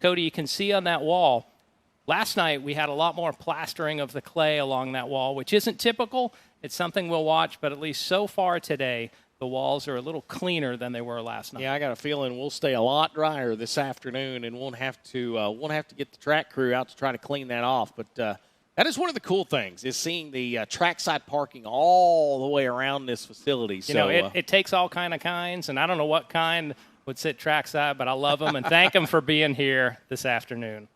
Cody, you can see on that wall, last night we had a lot more plastering of the clay along that wall, which isn't typical. It's something we'll watch, but at least so far today, the walls are a little cleaner than they were last night. Yeah, I got a feeling we'll stay a lot drier this afternoon, and won't have to get the track crew out to try to clean that off. But that is one of the cool things, is seeing the trackside parking all the way around this facility. It takes all kinds, and I don't know what kind would sit trackside, but I love them and thank them for being here this afternoon.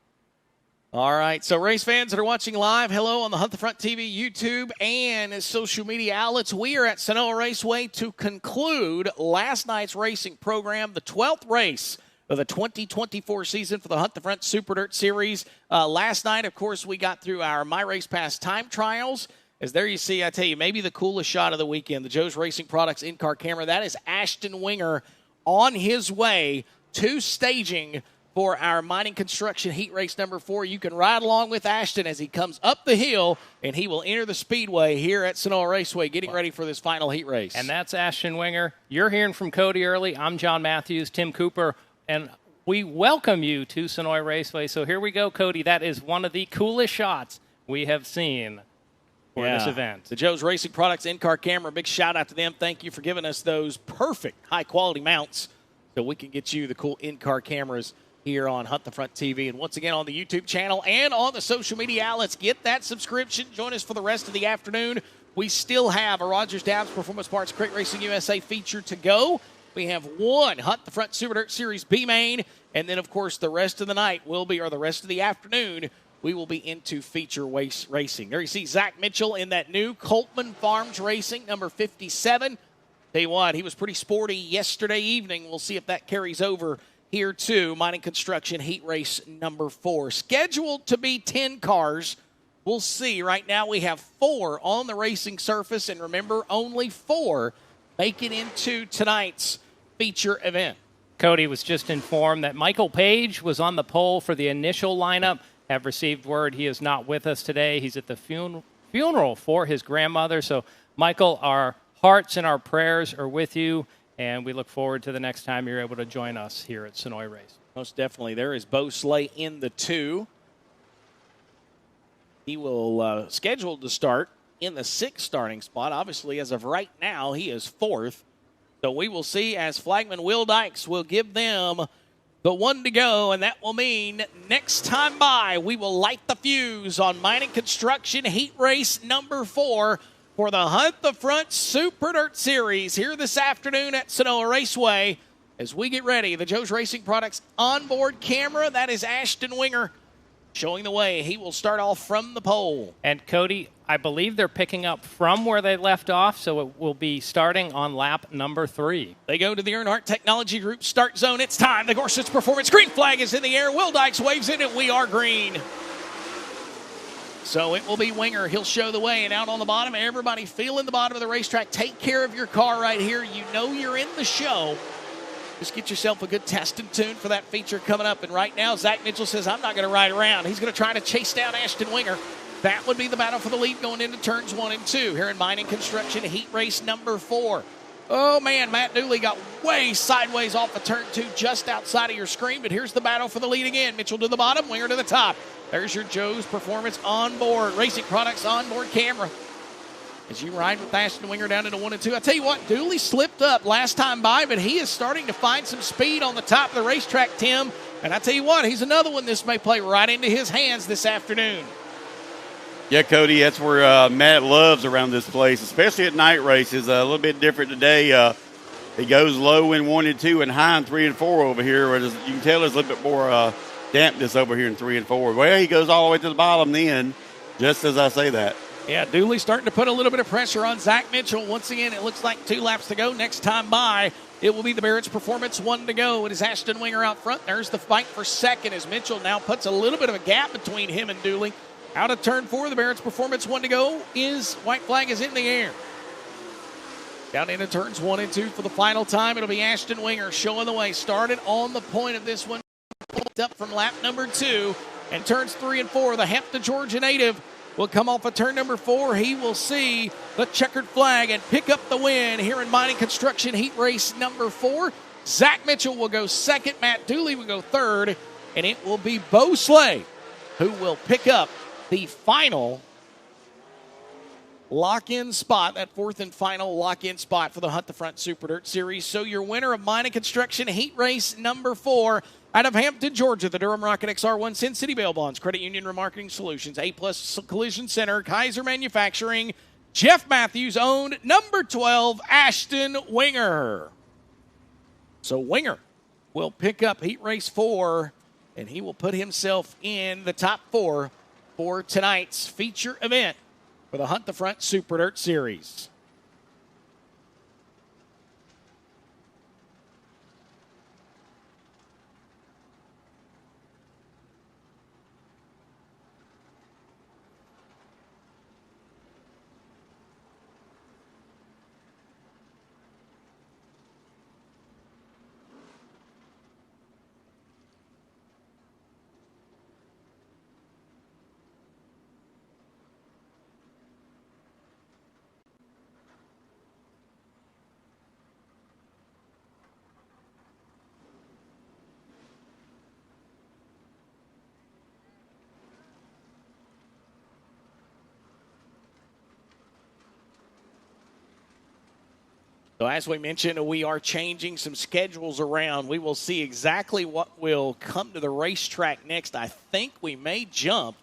All right, so race fans that are watching live, hello on the Hunt the Front TV, YouTube, and social media outlets. We are at Senoia Raceway to conclude last night's racing program, the 12th race of the 2024 season for the Hunt the Front Super Dirt Series. Last night, of course, we got through our My Race Pass time trials. As there you see, I tell you, maybe the coolest shot of the weekend, the Joe's Racing Products in-car camera. That is Ashton Winger on his way to staging for our mining construction heat race number 4. You can ride along with Ashton as he comes up the hill, and he will enter the speedway here at Senoia Raceway, getting ready for this final heat race. And that's Ashton Winger. You're hearing from Cody Early. I'm John Matthews, Tim Cooper, and we welcome you to Senoia Raceway. So here we go, Cody. That is one of the coolest shots we have seen for this event. The Joe's Racing Products in-car camera, big shout-out to them. Thank you for giving us those perfect high-quality mounts so we can get you the cool in-car cameras here on Hunt the Front TV. And once again on the YouTube channel and on the social media outlets. Get that subscription. Join us for the rest of the afternoon. We still have a Rogers Dabbs Performance Parts Crate Racing USA feature to go. We have one Hunt the Front Super Dirt Series B main. And then, of course, the rest of the night will be, or the rest of the afternoon, we will be into feature racing. There you see Zach Mitchell in that new Coltman Farms Racing, number 57. Tell you what, he was pretty sporty yesterday evening. We'll see if that carries over here too. Mining Construction Heat Race number 4. Scheduled to be 10 cars. We'll see. Right now we have 4 on the racing surface, and remember, only 4 make it into tonight's feature event. Cody was just informed that Michael Page was on the pole for the initial lineup. Have received word he is not with us today. He's at the funeral for his grandmother. So, Michael, our hearts and our prayers are with you, and we look forward to the next time you're able to join us here at Senoia Race. Most definitely. There is Bo Slay in the 2. He will scheduled to start in the 6th starting spot. Obviously, as of right now, he is 4th. So we will see as flagman Will Dykes will give them the 1 to go, and that will mean next time by, we will light the fuse on Mining Construction Heat Race number 4 for the Hunt the Front Super Dirt Series here this afternoon at Senoia Raceway. As we get ready, the Joe's Racing Products onboard camera, that is Ashton Winger showing the way. He will start off from the pole. And Cody, I believe they're picking up from where they left off, so it will be starting on lap number 3. They go to the Earnhardt Technology Group start zone. It's time. The Gorsuch Performance green flag is in the air. Will Dykes waves in it. We are green. So it will be Winger. He'll show the way. And out on the bottom, everybody feeling the bottom of the racetrack. Take care of your car right here. You know you're in the show. Just get yourself a good test and tune for that feature coming up. And right now, Zach Mitchell says, I'm not going to ride around. He's going to try to chase down Ashton Winger. That would be the battle for the lead going into turns 1 and 2 here in Mining Construction Heat Race number 4. Oh, man, Matt Dooley got way sideways off of turn 2 just outside of your screen. But here's the battle for the lead again. Mitchell to the bottom, Winger to the top. There's your Joe's Performance onboard, Racing Products onboard camera. As you ride with Ashton Winger down into 1 and 2. I tell you what, Dooley slipped up last time by, but he is starting to find some speed on the top of the racetrack, Tim. And I tell you what, he's another one this may play right into his hands this afternoon. Yeah, Cody, that's where Matt loves around this place, especially at night races. A little bit different today. He goes low in 1 and 2 and high in 3 and 4 over here. Whereas you can tell there's a little bit more dampness over here in 3 and 4. Well, he goes all the way to the bottom then, just as I say that. Yeah, Dooley starting to put a little bit of pressure on Zach Mitchell. Once again, it looks like 2 laps to go. Next time by, it will be the Barrett's Performance 1 to go. It is Ashton Winger out front. There's the fight for second as Mitchell now puts a little bit of a gap between him and Dooley. Out of turn 4, the Barrett's Performance 1 to go. White flag is in the air. Down into turns 1 and 2 for the final time. It'll be Ashton Winger showing the way. Started on the point of this one. Pulled up from lap number 2. And turns 3 and 4, the Hampton, Georgia native will come off of turn number 4. He will see the checkered flag and pick up the win here in Mining Construction Heat Race number 4. Zach Mitchell will go second. Matt Dooley will go third. and it will be Bo Slay who will pick up the final lock-in spot, that fourth and final lock-in spot for the Hunt the Front Super Dirt Series. So your winner of Mining Construction Heat Race number 4 out of Hampton, Georgia, the Durham Rocket XR1, Sin City Bail Bonds, Credit Union Remarketing Solutions, A-Plus Collision Center, Kaiser Manufacturing, Jeff Matthews owned number 12, Ashton Winger. So Winger will pick up Heat Race 4, and he will put himself in the top 4 for tonight's feature event for the Hunt the Front Super Dirt Series. So as we mentioned, we are changing some schedules around. We will see exactly what will come to the racetrack next. I think we may jump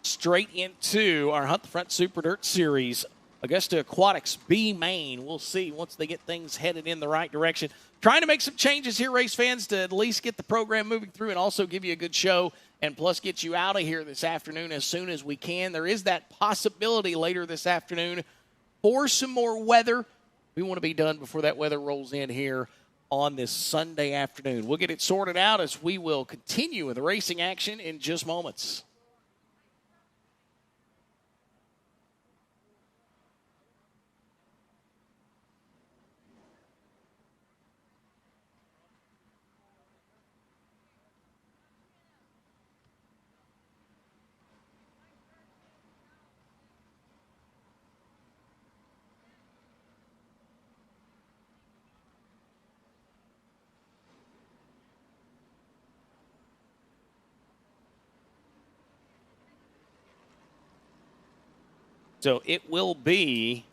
straight into our Hunt the Front Super Dirt Series. Augusta Aquatics B Main. We'll see once they get things headed in the right direction. Trying to make some changes here, race fans, to at least get the program moving through and also give you a good show and plus get you out of here this afternoon as soon as we can. There is that possibility later this afternoon for some more weather. We want to be done before that weather rolls in here on this Sunday afternoon. We'll get it sorted out as we will continue with the racing action in just moments. So it will be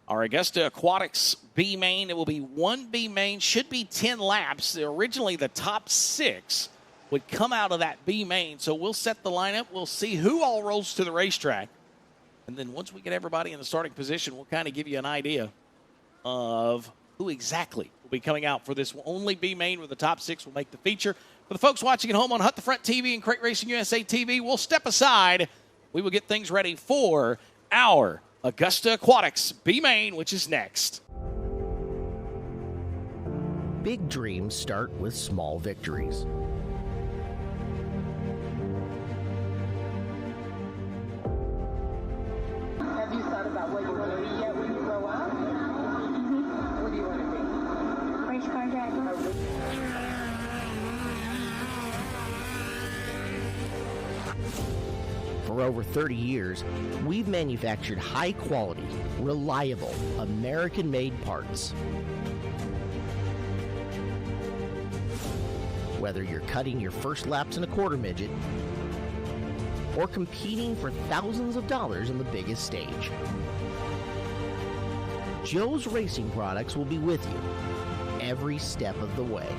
our Augusta Aquatics B main. It will be one B main, should be 10 laps. Originally, the top 6 would come out of that B main. So we'll set the lineup. We'll see who all rolls to the racetrack. And then once we get everybody in the starting position, we'll kind of give you an idea of who exactly will be coming out for this only B main, where the top 6 will make the feature. For the folks watching at home on Hunt the Front TV and Crate Racing USA TV, we'll step aside. We will get things ready for our Augusta Aquatics B main, which is next. Big dreams start with small victories. Have you thought about what you want to be yet when you grow up? Mm-hmm. What do you want to be? Race car driver. For over 30 years, we've manufactured high-quality, reliable, American-made parts. Whether you're cutting your first laps in a quarter midget or competing for thousands of dollars on the biggest stage, Joe's Racing Products will be with you every step of the way.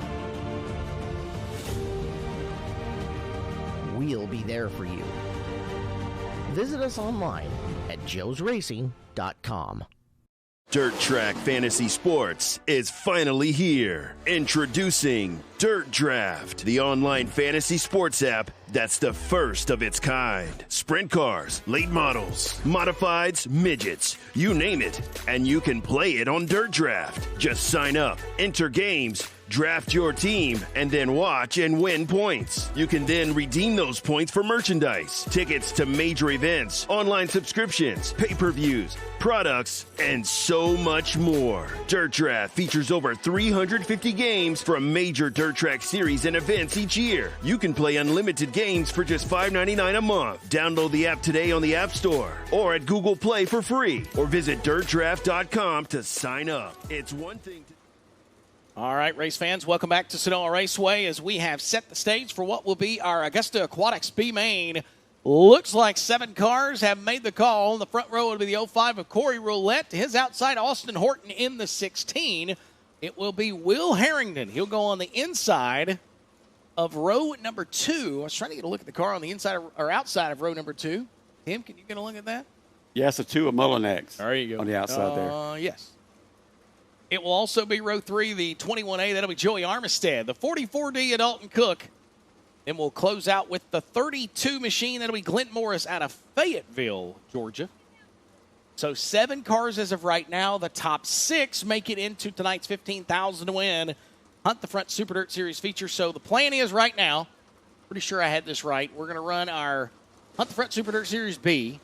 We'll be there for you. Visit us online at joesracing.com. Dirt Track Fantasy Sports is finally here. Introducing Dirt Draft, the online fantasy sports app that's the first of its kind. Sprint cars, late models, modifieds, midgets, you name it, and you can play it on Dirt Draft. Just sign up, enter games, draft your team, and then watch and win points. You can then redeem those points for merchandise, tickets to major events, online subscriptions, pay-per-views, products, and so much more. Dirt Draft features over 350 games from major dirt track series and events each year. You can play unlimited games for just $5.99 a month. Download the app today on the App Store or at Google Play for free, or visit dirtdraft.com to sign up. It's one thing to All right, race fans, welcome back to Senoia Raceway as we have set the stage for what will be our Augusta Aquatics B Main. Looks like 7 cars have made the call. In the front row will be the 05 of Corey Roulette. To his outside, Austin Horton in the 16. It will be Will Harrington. He'll go on the inside of row number 2. I was trying to get a look at the car on the inside or outside of row number 2. Tim, can you get a look at that? Yeah, it's a 2 of Mullinax. There you go. On the outside there. Yes. It will also be row 3, the 21A. That'll be Joey Armistead. The 44D of Dalton Cook. Then we'll close out with the 32 machine. That'll be Glenn Morris out of Fayetteville, Georgia. So 7 cars as of right now. The top 6 make it into tonight's $15,000 to win Hunt the Front Super Dirt Series feature. So the plan is right now, pretty sure I had this right, we're going to run our Hunt the Front Super Dirt Series B,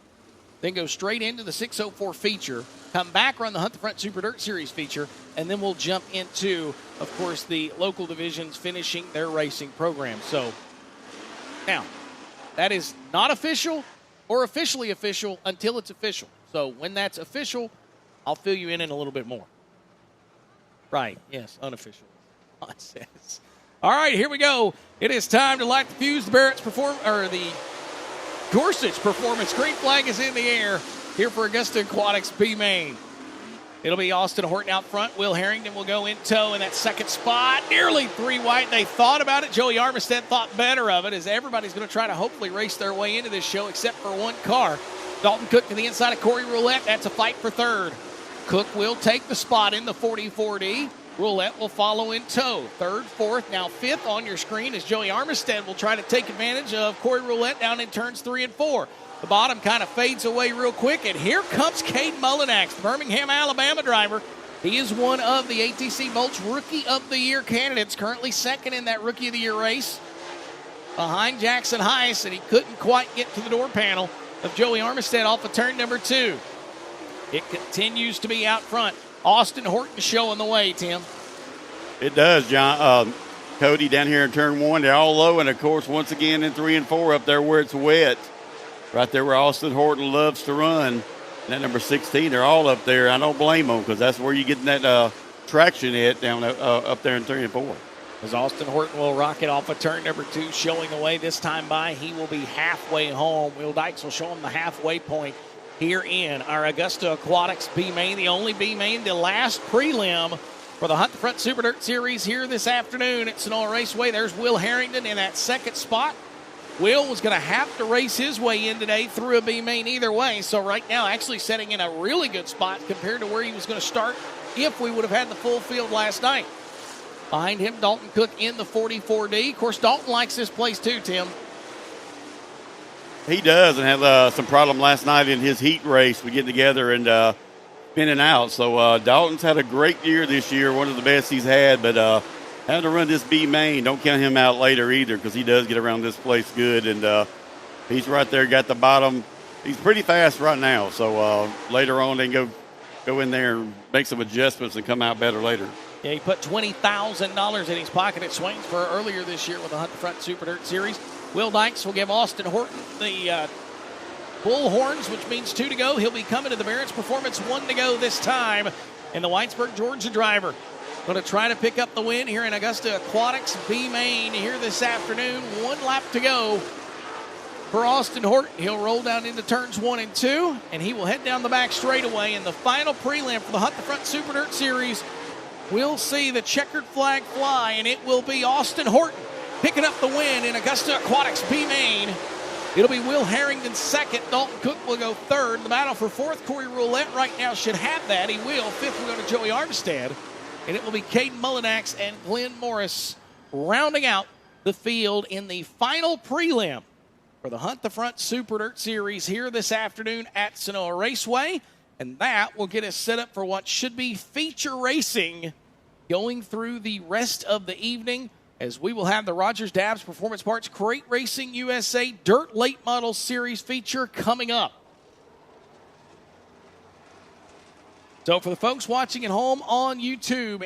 then go straight into the 604 feature, come back, run the Hunt the Front Super Dirt Series feature, and then we'll jump into, of course, the local divisions finishing their racing program. So now, that is not official or officially official until it's official. So when that's official, I'll fill you in a little bit more. Right, yes, unofficial nonsense. All right, here we go. It is time to light the fuse. The the Gorsuch Performance green flag is in the air here for Augusta Aquatics B Main. It'll be Austin Horton out front. Will Harrington will go in tow in that second spot. Nearly 3 wide. They thought about it. Joey Armistead thought better of it, as everybody's going to try to hopefully race their way into this show except for 1 car. Dalton Cook to the inside of Corey Roulette. That's a fight for 3rd. Cook will take the spot in the 44D. Roulette will follow in tow. 3rd, 4th, now 5th on your screen as Joey Armistead will try to take advantage of Corey Roulette down in turns 3 and 4. The bottom kind of fades away real quick, and here comes Cade Mullinax, the Birmingham, Alabama driver. He is one of the ATC Bolt's Rookie of the Year candidates, currently 2nd in that Rookie of the Year race behind Jackson Heiss, and he couldn't quite get to the door panel of Joey Armistead off of turn number 2. It continues to be out front. Austin Horton showing the way, Tim. It does, John. Cody down here in turn 1. They're all low, and, of course, once again in 3 and 4 up there where it's wet. Right there where Austin Horton loves to run. And that number 16, they're all up there. I don't blame them because that's where you're getting that traction at down up there in 3 and 4. As Austin Horton will rocket off of turn number 2, showing the way this time by. He will be halfway home. Will Dykes will show him the halfway point here in our Augusta Aquatics B Main, the only B Main, the last prelim for the Hunt the Front Super Dirt Series here this afternoon at Senoia Raceway. There's Will Harrington in that 2nd spot. Will was going to have to race his way in today through a B Main either way, so right now actually setting in a really good spot compared to where he was going to start if we would have had the full field last night. Behind him, Dalton Cook in the 44D. Of course, Dalton likes this place too, Tim. He does, and had some problem last night in his heat race. We get together and spinning out. So Dalton's had a great year this year, one of the best he's had, but having to run this B Main, don't count him out later either because he does get around this place good, and he's right there, got the bottom. He's pretty fast right now, so later on they can go in there and make some adjustments and come out better later. Yeah, he put $20,000 in his pocket at Swainsboro earlier this year with the Hunt the Front Super Dirt Series. Will Dykes will give Austin Horton the bull horns, which means 2 to go. He'll be coming to the Barrett's Performance 1 to go this time. And the Whitesburg, Georgia driver going to try to pick up the win here in Augusta Aquatics B Main here this afternoon. 1 lap to go for Austin Horton. He'll roll down into turns 1 and 2, and he will head down the back straightaway. In the final prelim for the Hunt the Front Super Dirt Series, we'll see the checkered flag fly, and it will be Austin Horton picking up the win in Augusta Aquatics B Main. It'll be Will Harrington 2nd. Dalton Cook will go 3rd. The battle for 4th, Corey Roulette right now should have that. He will. 5th will go to Joey Armistead. And it will be Caden Mullinax and Glenn Morris rounding out the field in the final prelim for the Hunt the Front Super Dirt Series here this afternoon at Senoia Raceway. And that will get us set up for what should be feature racing going through the rest of the evening, as we will have the Rogers Dabbs Performance Parts Crate Racing USA Dirt Late Model Series feature coming up. So for the folks watching at home on YouTube,